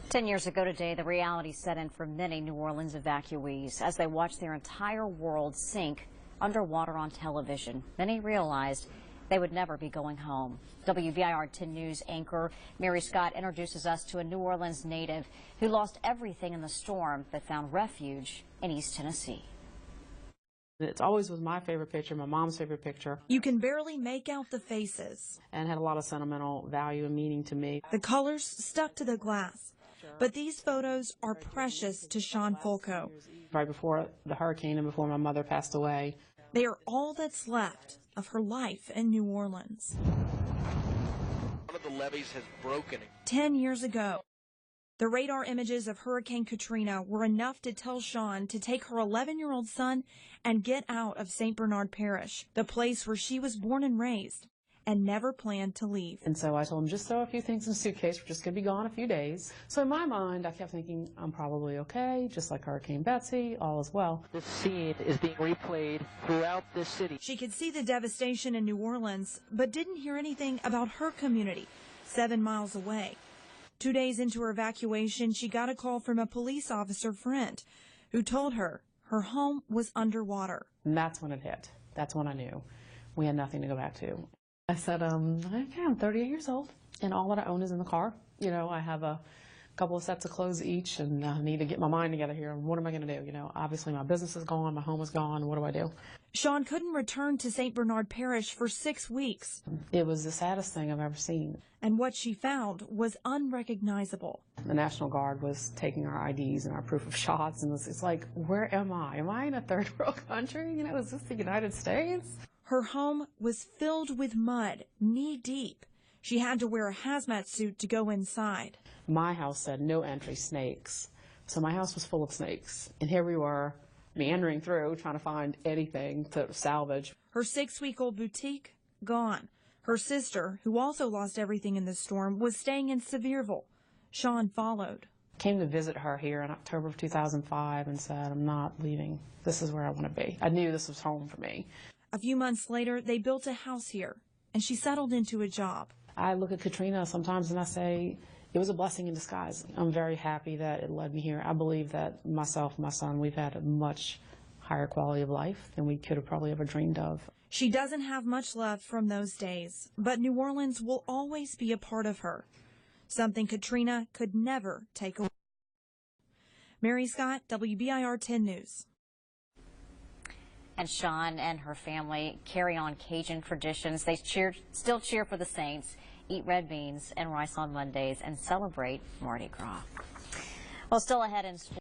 10 years ago today, the reality set in for many New Orleans evacuees as they watched their entire world sink underwater on television. Many realized they would never be going home. WBIR-10 News anchor Mary Scott introduces us to a New Orleans native who lost everything in the storm but found refuge in East Tennessee. It's always was my favorite picture, my mom's favorite picture. You can barely make out the faces. And had a lot of sentimental value and meaning to me. The colors stuck to the glass. But these photos are precious to Shaun Fulco. Right before the hurricane and before my mother passed away. They are all that's left of her life in New Orleans. One of the levees has broken. 10 years ago, the radar images of Hurricane Katrina were enough to tell Shaun to take her 11-year-old son and get out of St. Bernard Parish, the place where she was born and raised, and never planned to leave. And so I told him, just throw a few things in a suitcase. We're just going to be gone a few days. So in my mind, I kept thinking, I'm probably okay, just like Hurricane Betsy, all is well. This scene is being replayed throughout the city. She could see the devastation in New Orleans, but didn't hear anything about her community, 7 miles away. 2 days into her evacuation, she got a call from a police officer friend who told her her home was underwater. And that's when it hit. That's when I knew we had nothing to go back to. I said, okay, I'm 38 years old, and all that I own is in the car. You know, I have a couple of sets of clothes each, and I need to get my mind together here. What am I going to do? You know, obviously my business is gone, my home is gone. What do I do? Shaun couldn't return to St. Bernard Parish for 6 weeks. It was the saddest thing I've ever seen. And what she found was unrecognizable. The National Guard was taking our IDs and our proof of shots, and it's like, where am I? Am I in a third world country? You know, is this the United States? Her home was filled with mud, knee-deep. She had to wear a hazmat suit to go inside. My house said no entry, snakes. So my house was full of snakes. And here we were, meandering through, trying to find anything to salvage. Her 6-week-old boutique, gone. Her sister, who also lost everything in the storm, was staying in Sevierville. Shaun followed. Came to visit her here in October of 2005 and said, I'm not leaving. This is where I want to be. I knew this was home for me. A few months later, they built a house here, and she settled into a job. I look at Katrina sometimes and I say, it was a blessing in disguise. I'm very happy that it led me here. I believe that myself and my son, we've had a much higher quality of life than we could have probably ever dreamed of. She doesn't have much left from those days, but New Orleans will always be a part of her, something Katrina could never take away. Mary Scott, WBIR-10 News. And Shaun and her family carry on Cajun traditions. They still cheer for the Saints, eat red beans and rice on Mondays, and celebrate Mardi Gras. Well, still ahead in sports.